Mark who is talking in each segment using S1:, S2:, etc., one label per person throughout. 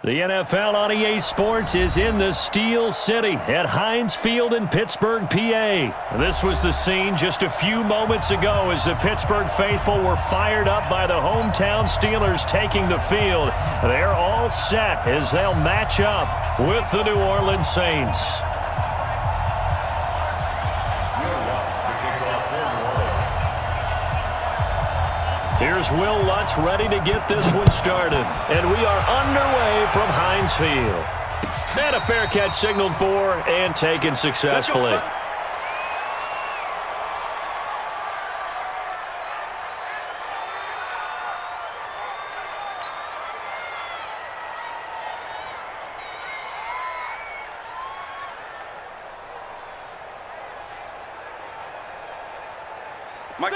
S1: The NFL on EA Sports is in the Steel City at Heinz Field in Pittsburgh, PA. This was the scene just a few moments ago as the Pittsburgh faithful were fired up by the hometown Steelers taking the field. They're all set as they'll match up with the New Orleans Saints. Here's Will Lutz ready to get this one started. And we are underway from Heinz Field. And a fair catch signaled for and taken successfully.
S2: Mike,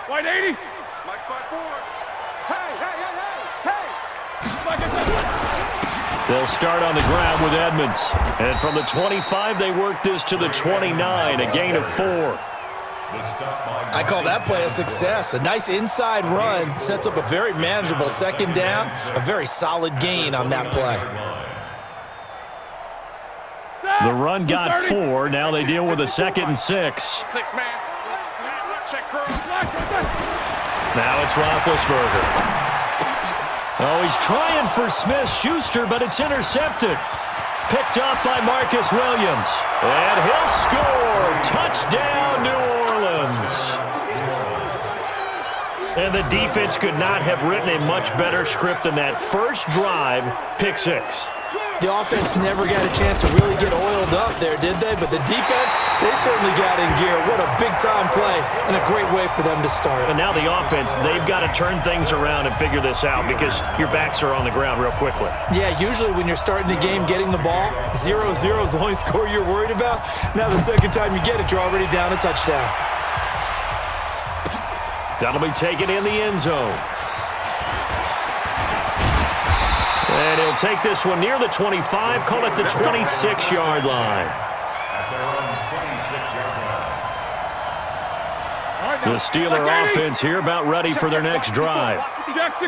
S2: wide 80. Mike, 5-4. Hey.
S1: They'll start on the ground with Edmonds. And from the 25, they work this to the 29, a gain of 4.
S3: I call that play a success. A nice inside run sets up a very manageable second down, a very solid gain on that play.
S1: The run got 4. Now they deal with a 2nd and 6.
S2: 6 man. Check curl.
S1: Now it's Roethlisberger. Oh, he's trying for Smith-Shuster, but it's intercepted. Picked up by Marcus Williams. And he'll score. Touchdown, New Orleans. And the defense could not have written a much better script than that first drive, pick 6.
S3: The offense never got a chance to really get oiled up there, did they? But the defense, they certainly got in gear. What a big-time play and a great way for them to start.
S1: And now the offense, they've got to turn things around and figure this out because your backs are on the ground real quickly.
S3: Yeah, usually when you're starting the game getting the ball, 0-0 is the only score you're worried about. Now the second time you get it, you're already down a touchdown.
S1: That'll be taken in the end zone. And he'll take this one near the 25, call it the 26-yard line. The Steeler offense here about ready for their next drive. Back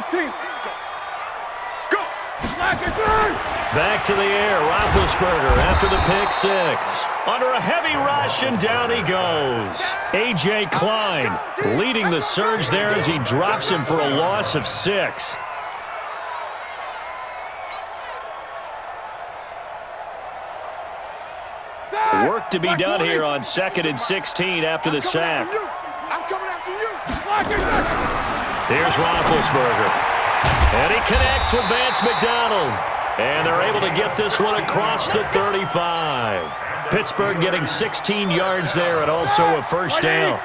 S1: to the air, Roethlisberger after the pick 6. Under a heavy rush, and down he goes. A.J. Klein leading the surge there as he drops him for a loss of 6. Work to be done here on 2nd and 16 after the sack.
S2: I'm coming after you.
S1: Here's Roethlisberger. And he connects with Vance McDonald. And they're able to get this one across the 35. Pittsburgh getting 16 yards there and also a first down.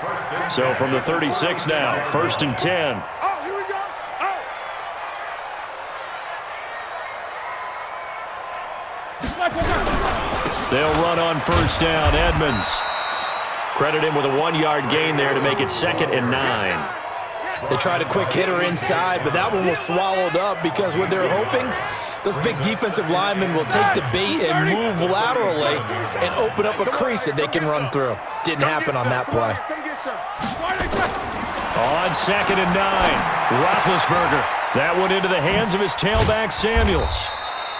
S1: So from the 36 now, 1st and 10.
S2: Oh, here we go.
S1: They'll run on first down. Edmonds. Credit him with a 1-yard gain there to make it 2nd and 9.
S3: They tried a quick hitter inside, but that one was swallowed up because what they're hoping, those big defensive linemen will take the bait and move laterally and open up a crease that they can run through. Didn't happen on that play.
S1: On 2nd and 9, Roethlisberger. That one into the hands of his tailback, Samuels.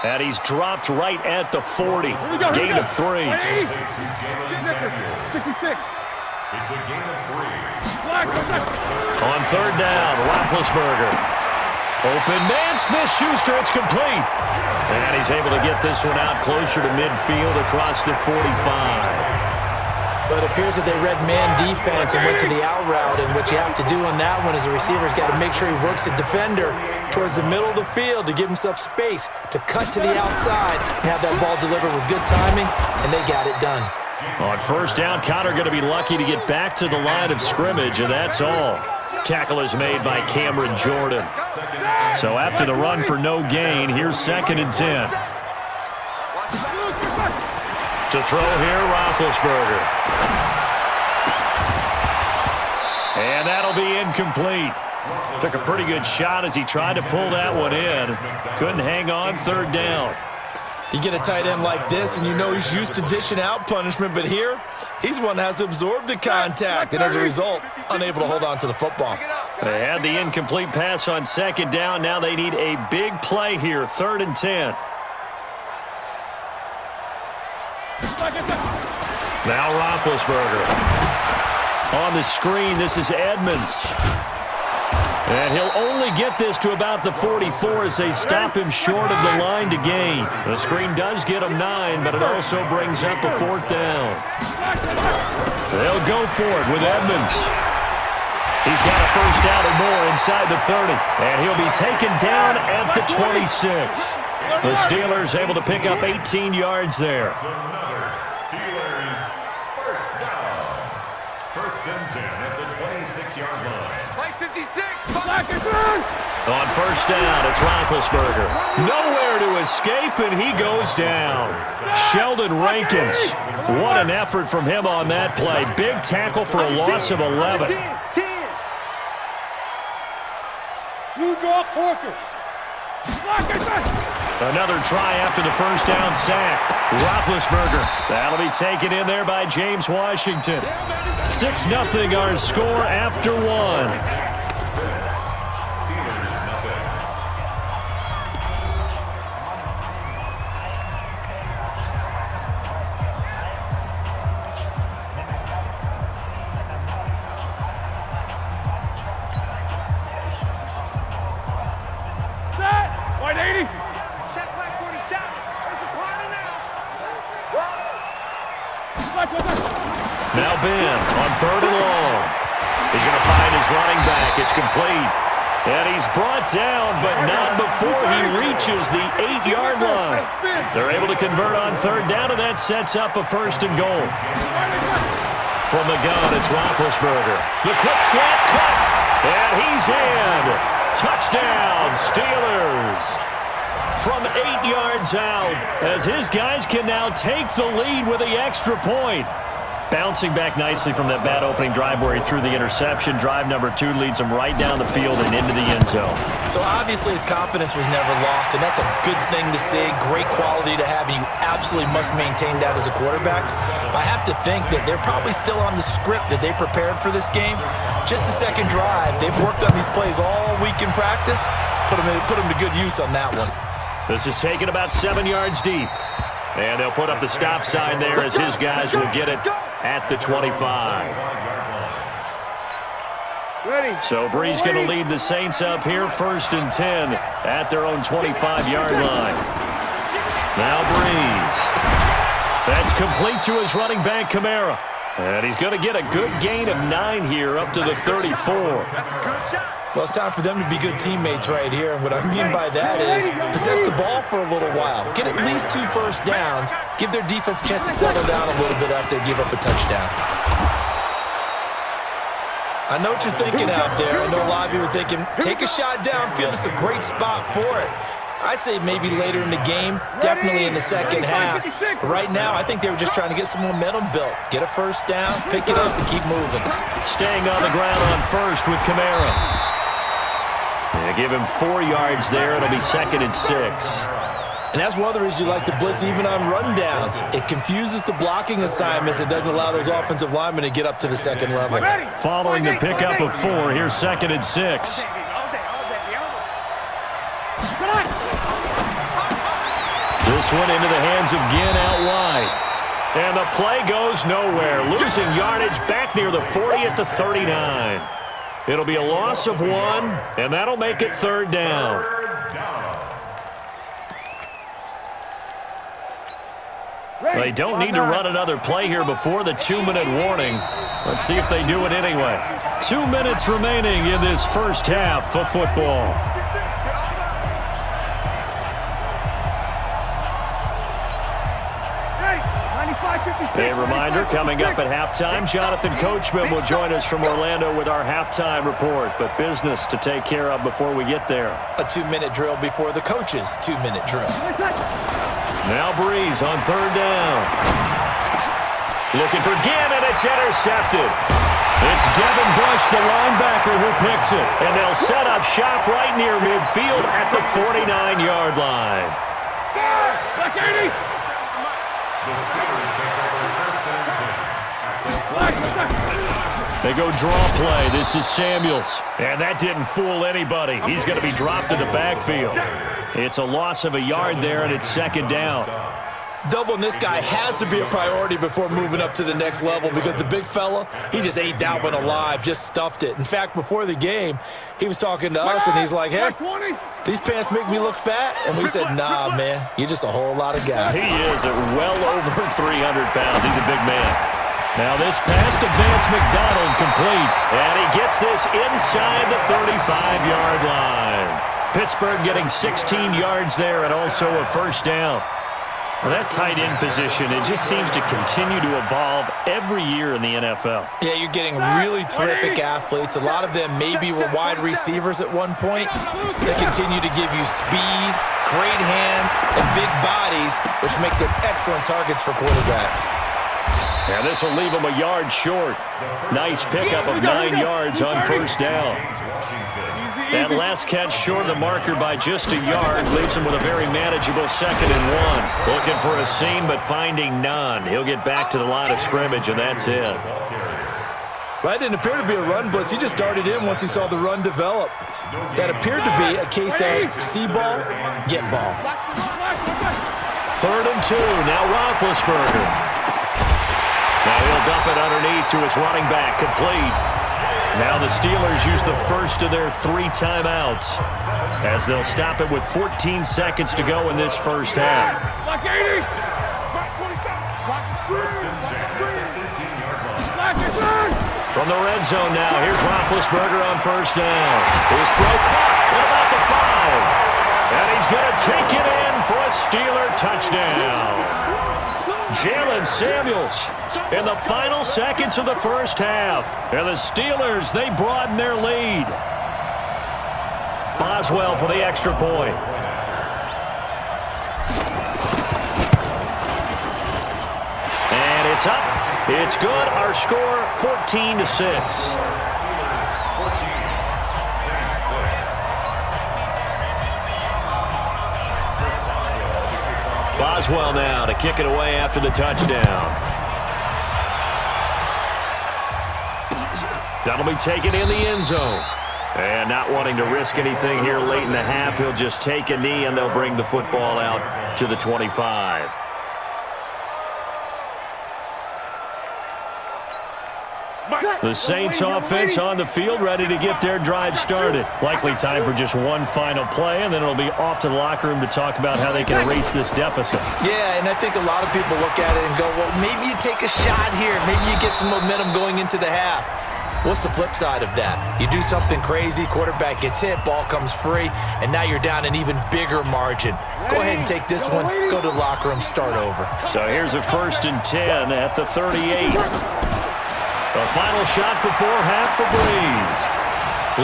S1: And he's dropped right at the 40. Gain of 3.
S2: 66.
S4: It's a gain of 3.
S1: On 3rd down, Roethlisberger. Open man, Smith-Schuster, it's complete. And he's able to get this one out closer to midfield across the 45.
S3: But it appears that they read man defense and went to the out route, and what you have to do on that one is the receiver's got to make sure he works the defender towards the middle of the field to give himself space to cut to the outside and have that ball delivered with good timing, and they got it done.
S1: On 1st down, Connor going to be lucky to get back to the line of scrimmage, and that's all. Tackle is made by Cameron Jordan. So after the run for no gain, here's 2nd and 10. To throw here, Roethlisberger. And that'll be incomplete. Took a pretty good shot as he tried to pull that one in. Couldn't hang on 3rd down.
S3: You get a tight end like this, and you know he's used to dishing out punishment, but here, he's one that has to absorb the contact, and as a result, unable to hold on to the football.
S1: They had the incomplete pass on second down. Now they need a big play here, 3rd and 10. Now Roethlisberger. On the screen, this is Edmonds. And he'll only get this to about the 44 as they stop him short of the line to gain. The screen does get him 9, but it also brings up a 4th down. They'll go for it with Edmonds. He's got a first down or more inside the 30, and he'll be taken down at the 26. The Steelers able to pick up 18 yards there.
S4: Steelers first down. 1st and 10 at the 26-yard line.
S2: Play 56.
S1: On first down, it's Roethlisberger. Nowhere to escape, and he goes down. Sheldon Rankins. What an effort from him on that play. Big tackle for a loss of 11.
S2: You draw Corker.
S1: Another try after the first down sack. Roethlisberger. That'll be taken in there by James Washington. 6-0 our score after 1. Now Ben on 3rd and long. He's going to find his running back. It's complete. And he's brought down, but not before he reaches the 8-yard line. They're able to convert on 3rd down, and that sets up a 1st and goal. From the gun, it's Roethlisberger. The quick slant cut, and he's in. Touchdown, Steelers. From 8 yards out, as his guys can now take the lead with the extra point. Bouncing back nicely from that bad opening drive where he threw the interception. Drive number 2 leads him right down the field and into the end zone.
S3: So obviously his confidence was never lost, and that's a good thing to see. Great quality to have, and you absolutely must maintain that as a quarterback. I have to think that they're probably still on the script that they prepared for this game. Just the second drive. They've worked on these plays all week in practice. Put them to good use on that one.
S1: This is taken about 7 yards deep. And they'll put up the stop sign there as his guys will get it at the 25. So Brees going to lead the Saints up here, 1st and 10 at their own 25-yard line. Now Brees. That's complete to his running back, Kamara. And he's going to get a good gain of 9 here up to the 34.
S3: Well, it's time for them to be good teammates right here. And what I mean by that is possess the ball for a little while. Get at least 2 first downs. Give their defense a chance to settle down a little bit after they give up a touchdown. I know what you're thinking out there. I know a lot of you are thinking, take a shot downfield. It's a great spot for it. I'd say maybe later in the game, definitely in the second half. But right now, I think they were just trying to get some momentum built. Get a first down, pick it up, and keep moving.
S1: Staying on the ground on first with Kamara. They give him 4 yards there. It'll be 2nd and 6.
S3: And that's one of the reasons you like to blitz even on rundowns. It confuses the blocking assignments. It doesn't allow those offensive linemen to get up to the second level.
S1: Following the pickup of 4, here's 2nd and 6. This one into the hands of Ginn out wide. And the play goes nowhere. Losing yardage back near the 40 at the 39. It'll be a loss of 1, and that'll make it 3rd down. They don't need to run another play here before the 2-minute warning. Let's see if they do it anyway. 2 minutes remaining in this first half of football. A reminder, coming up at halftime, Jonathan Coachman will join us from Orlando with our halftime report, but business to take care of before we get there.
S3: A 2-minute drill before the coach's 2-minute drill.
S1: Now Brees on 3rd down. Looking for Ginn, and it's intercepted. It's Devin Bush, the linebacker, who picks it, and they'll set up shop right near midfield at the 49-yard line.
S2: Back 80.
S4: The Steelers take over 1st and 10.
S1: They go draw play. This is Samuels. And that didn't fool anybody. He's going to be dropped in the backfield. It's a loss of a yard there, and it's second down.
S3: Doubling this guy has to be a priority before moving up to the next level because the big fella, he just ate that one alive, just stuffed it. In fact, before the game, he was talking to us, and he's like, hey, these pants make me look fat. And we said, nah, man, you're just a whole lot of guy.
S1: He is at well over 300 pounds. He's a big man. Now this pass to Vance McDonald complete. And he gets this inside the 35-yard line. Pittsburgh getting 16 yards there and also a first down. Well, that tight end position, it just seems to continue to evolve every year in the NFL.
S3: Yeah, you're getting really terrific athletes. A lot of them maybe were wide receivers at one point. They continue to give you speed, great hands, and big bodies, which make them excellent targets for quarterbacks.
S1: And this will leave them a yard short. Nice pickup of 9 yards on first down. That last catch short of the marker by just a yard leaves him with a very manageable 2nd and 1. Looking for a seam, but finding none. He'll get back to the line of scrimmage, and that's it.
S3: Well, that didn't appear to be a run blitz. He just darted in once he saw the run develop. That appeared to be a case of see ball, get ball.
S1: 3rd and 2. Now Roethlisberger. Now he'll dump it underneath to his running back, complete. Now the Steelers use the first of their 3 timeouts as they'll stop it with 14 seconds to go in this first half. From the red zone now, here's Roethlisberger on first down. His throw caught at about the 5. And he's going to take it in for a Steeler touchdown. Jalen Samuels in the final seconds of the first half. And the Steelers, they broaden their lead. Boswell for the extra point. And it's up. It's good. Our score, 14-6. Boswell now to kick it away after the touchdown. That'll be taken in the end zone. And not wanting to risk anything here late in the half, he'll just take a knee and they'll bring the football out to the 25. The Saints offense on the field, ready to get their drive started. Likely time for just one final play, and then it'll be off to the locker room to talk about how they can erase this deficit.
S3: Yeah, and I think a lot of people look at it and go, well, maybe you take a shot here. Maybe you get some momentum going into the half. What's the flip side of that? You do something crazy, quarterback gets hit, ball comes free, and now you're down an even bigger margin. Go ahead and take this one, go to the locker room, start over.
S1: So here's a 1st and 10 at the 38. The final shot before half for Breeze.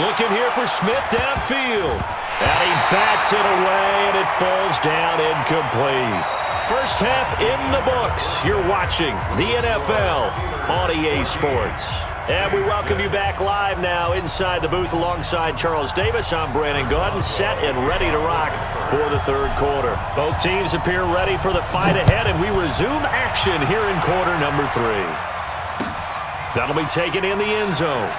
S1: Looking here for Smith downfield. And he bats it away, and it falls down incomplete. First half in the books. You're watching the NFL on EA Sports. And we welcome you back live now inside the booth alongside Charles Davis. I'm Brandon Gaudin, set and ready to rock for the 3rd quarter. Both teams appear ready for the fight ahead, and we resume action here in quarter number 3. That'll be taken in the end zone.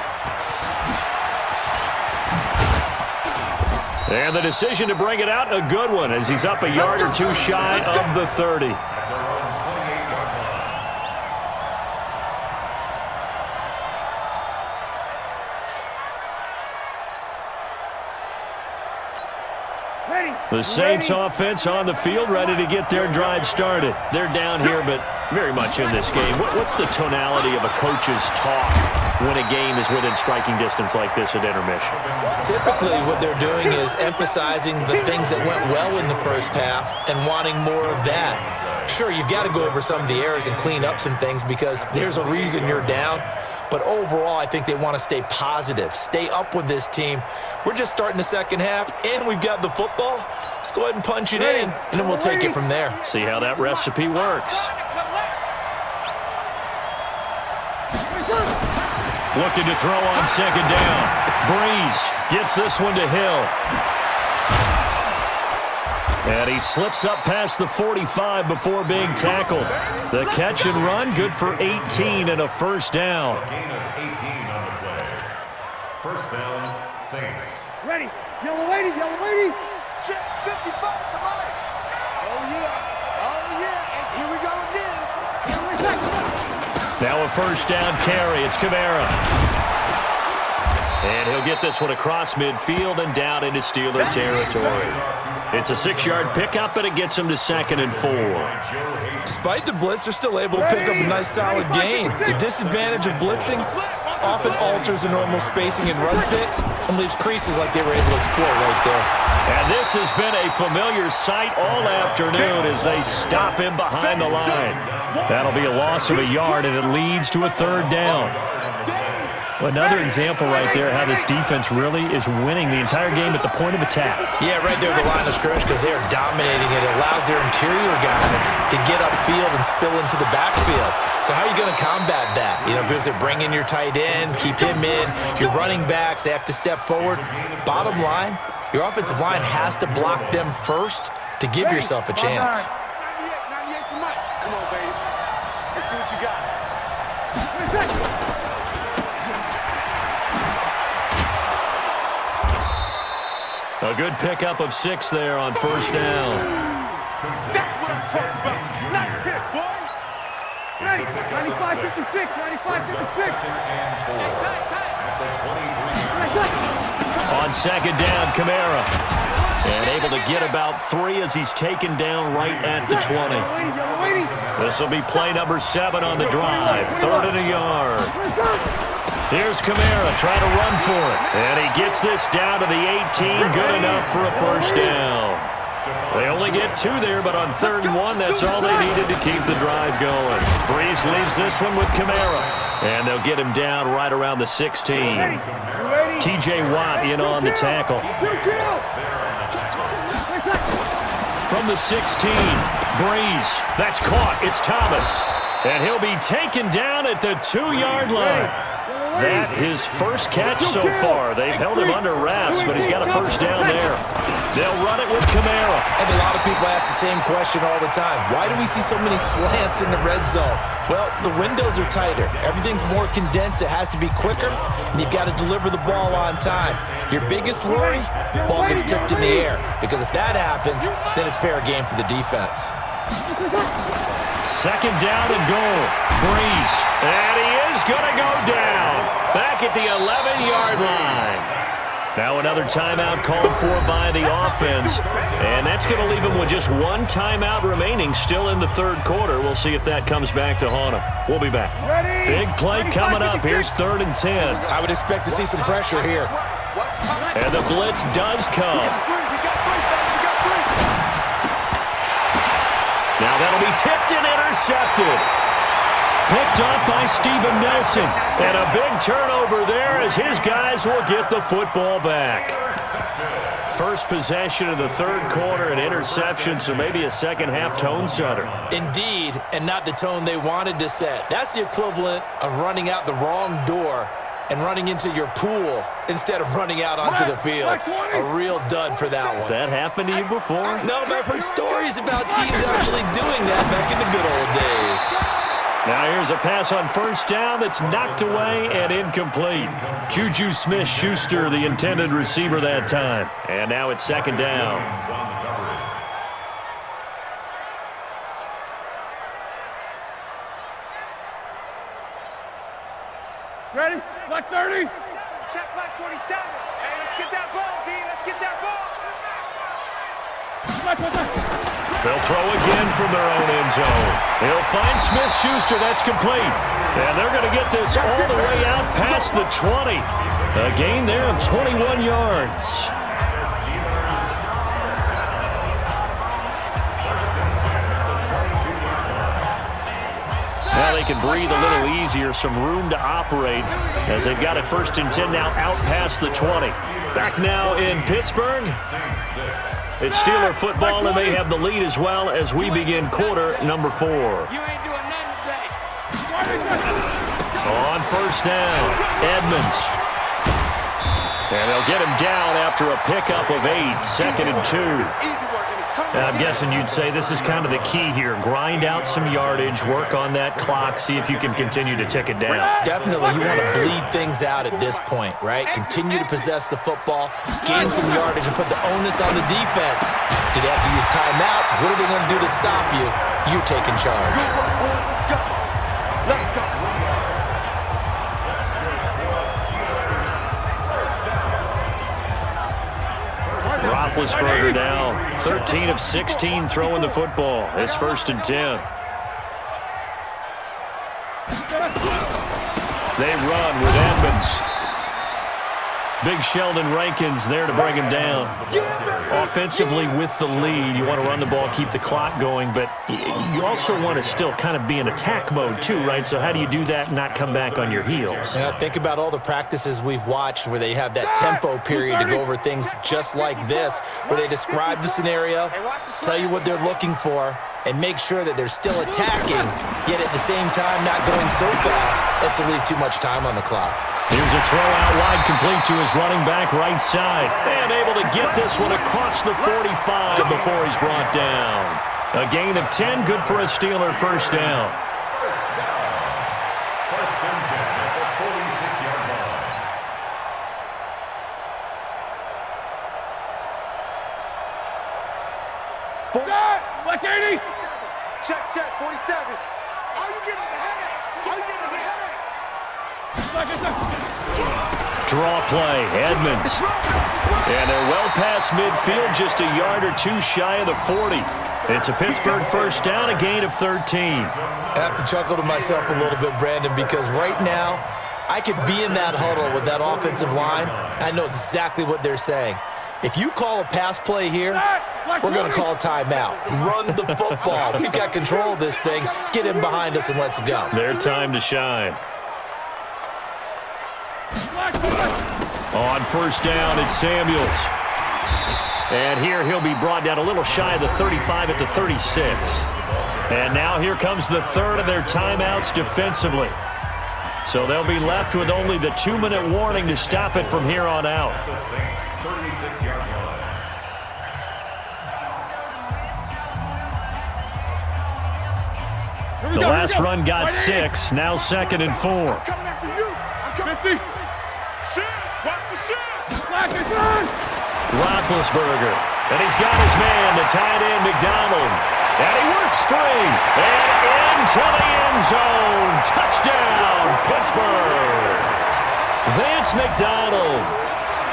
S1: And the decision to bring it out, a good one, as he's up a yard or 2 shy of the 30. The Saints offense on the field, ready to get their drive started. They're down here, but very much in this game. What's the tonality of a coach's talk when a game is within striking distance like this at intermission?
S3: Typically, what they're doing is emphasizing the things that went well in the first half and wanting more of that. Sure, you've got to go over some of the errors and clean up some things because there's a reason you're down. But overall, I think they want to stay positive, stay up with this team. We're just starting the second half, and we've got the football. Let's go ahead and punch it in, and then we'll take it from there.
S1: See how that recipe works. Looking to throw on 2nd down. Breeze gets this one to Hill. And he slips up past the 45 before being tackled. The catch and run, good for 18 and a first down.
S4: First down, Saints.
S2: Ready. Yellow lady, yellow lady. Check 55, come on. Oh, yeah. Oh, yeah. And here we go again.
S1: Now a first down carry. It's Kamara. And he'll get this one across midfield and down into Steeler territory. It's a 6-yard pickup, and it gets him to 2nd and 4.
S3: Despite the blitz, they're still able to pick up a nice solid gain. The disadvantage of blitzing often alters the normal spacing and run fits and leaves creases like they were able to exploit right there.
S1: And this has been a familiar sight all afternoon as they stop him behind the line. That'll be a loss of a yard, and it leads to a 3rd down. Another example right there how this defense really is winning the entire game at the point of attack.
S3: Yeah, right there at the line of scrimmage because they are dominating it. It allows their interior guys to get upfield and spill into the backfield. So how are you going to combat that? You know, because they're bringing your tight end, keep him in. Your running backs, they have to step forward. Bottom line, your offensive line has to block them first to give yourself a chance.
S2: 98 for Mike. Come on, baby. Let's see what you got.
S1: A good pickup of 6 there on first down.
S2: That's what I'm talking about. Nice hit, boy. Ready. 95-56. 95-56.
S1: On 2nd down, Kamara. And able to get about 3 as he's taken down right at the 20. This will be play number 7 on the drive. 3rd and a yard. Here's Kamara trying to run for it. And he gets this down to the 18. Good enough for a first down. They only get 2 there, but on 3rd and 1, that's all they needed to keep the drive going. Breeze leaves this one with Kamara. And they'll get him down right around the 16. T.J. Watt in on the tackle. From the 16, Breeze. That's caught. It's Thomas. And he'll be taken down at the 2-yard line. That his first catch so far. They've held him under wraps, but he's got a first down there. They'll run it with Kamara.
S3: And a lot of people ask the same question all the time. Why do we see so many slants in the red zone? Well, the windows are tighter. Everything's more condensed. It has to be quicker, and you've got to deliver the ball on time. Your biggest worry, ball gets tipped in the air. Because if that happens, then it's fair game for the defense.
S1: 2nd down and goal. Breeze. And he is going to go down. Back at the 11-yard line. Now another timeout called for by the offense. And that's going to leave him with just 1 timeout remaining still in the 3rd quarter. We'll see if that comes back to haunt him. We'll be back. Big play coming up. Here's 3rd and 10.
S3: I would expect to see some pressure here.
S1: And the blitz does come. Now that'll be tipped and intercepted. Picked up by Steven Nelson. And a big turnover there as his guys will get the football back. First possession of the 3rd quarter, an interception, so maybe a second-half tone setter.
S3: Indeed, and not the tone they wanted to set. That's the equivalent of running out the wrong door and running into your pool instead of running out onto the field. A real dud for that one.
S1: Has that happened to you before?
S3: No, but I've heard stories about teams actually doing that back in the good old days.
S1: Now here's a pass on first down that's knocked away and incomplete. Juju Smith-Schuster, the intended receiver that time. And now it's 2nd down.
S2: Ready? Black 30. Check black 47. Hey, let's get that ball, D. Let's get that ball.
S1: They'll throw again from their own end zone. They'll find Smith-Schuster. That's complete. And they're going to get this all the way out past the 20. A gain there of 21 yards. Now they can breathe a little easier, some room to operate as they've got it 1st and 10 now out past the 20. Back now in Pittsburgh. It's Steeler football, and they have the lead as well as we begin quarter number 4. On first down, Edmonds. And they'll get him down after a pickup of 8, 2nd and 2. And I'm guessing you'd say this is kind of the key here. Grind out some yardage, work on that clock, see if you can continue to tick it down.
S3: Definitely, you want to bleed things out at this point, right? Continue to possess the football, gain some yardage, and put the onus on the defense. Do they have to use timeouts? What are they going to do to stop you? You're taking charge.
S2: Let's go. Let's go.
S1: Roethlisberger now, 13 of 16 throwing the football. It's 1st and 10. They run with Edmonds. Big Sheldon Rankins there to bring him down. Offensively with the lead, you want to run the ball, keep the clock going, but you also want to still kind of be in attack mode too, right? So how do you do that and not come back on your heels?
S3: Yeah, think about all the practices we've watched where they have that tempo period to go over things just like this, where they describe the scenario, tell you what they're looking for, and make sure that they're still attacking, yet at the same time not going so fast as to leave too much time on the clock.
S1: Here's a throw out wide, complete to his running back right side. And able to get this one across the 45 before he's brought down. A gain of 10, good for a Steeler first down.
S4: First and 10 at the 46-yard line.
S2: Like 80. Check, 47. Are you getting the headache? Are you getting the headache?
S1: Draw play, Edmonds. And they're well past midfield, just a yard or two shy of the 40. It's a Pittsburgh first down, a gain of 13.
S3: I have to chuckle to myself a little bit, Brandon, because right now I could be in that huddle with that offensive line. I know exactly what they're saying. If you call a pass play here, we're going to call a timeout. Run the football. We've got control of this thing. Get him behind us and let's go.
S1: Their time to shine. On first down, it's Samuels. And here he'll be brought down a little shy of the 35 at the 36. And now here comes the third of their timeouts defensively. So they'll be left with only the 2-minute warning to stop it from here on out.
S4: The Saints 36-yard line.
S1: The last run got 6, now 2nd and 4.
S2: I'm coming after you. I'm coming. 50. Shit. Watch the shit.
S1: Roethlisberger. And he's got his man, the tight end, McDonald. And he works free. And into the end zone. Touchdown, Pittsburgh. Vance McDonald,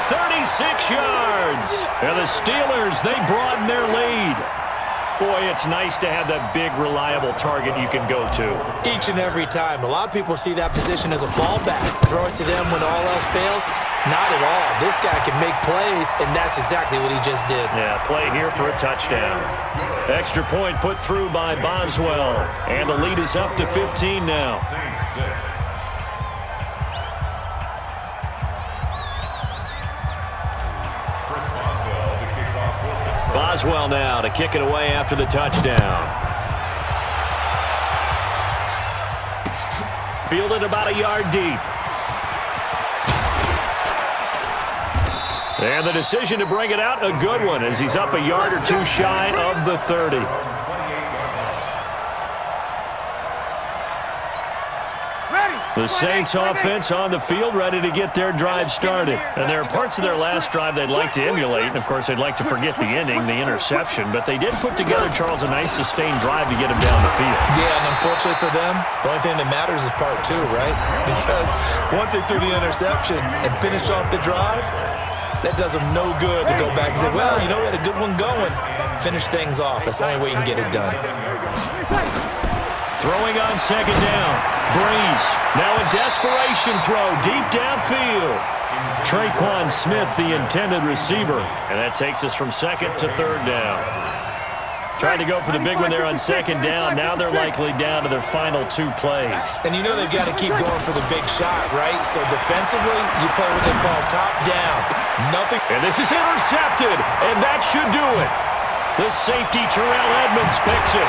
S1: 36 yards. And the Steelers, they broaden their lead. Boy, it's nice to have that big, reliable target you can go to.
S3: Each and every time. A lot of people see that position as a fallback. Throw it to them when all else fails. Not at all. This guy can make plays, and that's exactly what he just did.
S1: Yeah, play here for a touchdown. Extra point put through by Boswell. And the lead is up to 15 now.
S4: Saints 6.
S1: Boswell now to kick it away after the touchdown. Fielded about a yard deep. And the decision to bring it out, a good one, as he's up a yard or two shy of the 30. The Saints offense on the field, ready to get their drive started. And there are parts of their last drive they'd like to emulate. And, of course, they'd like to forget the ending, the interception. But they did put together, Charles, a nice sustained drive to get him down the field.
S3: Yeah, and unfortunately for them, the only thing that matters is part 2, right? Because once they threw the interception and finished off the drive, that does them no good to go back and say, well, you know, we had a good one going. Finish things off. That's the only way you can get it done.
S1: Throwing on second down. Breeze. Now a desperation throw deep downfield. Traquan Smith, the intended receiver. And that takes us from 2nd to 3rd down. Tried to go for the big one there on 2nd down. Now they're likely down to their final 2 plays.
S3: And you know they've got to keep going for the big shot, right? So defensively, you play what they call top down. Nothing.
S1: And this is intercepted. And that should do it. The safety, Terrell Edmonds, picks it.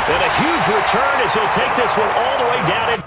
S1: And a huge return as he'll take this one all the way down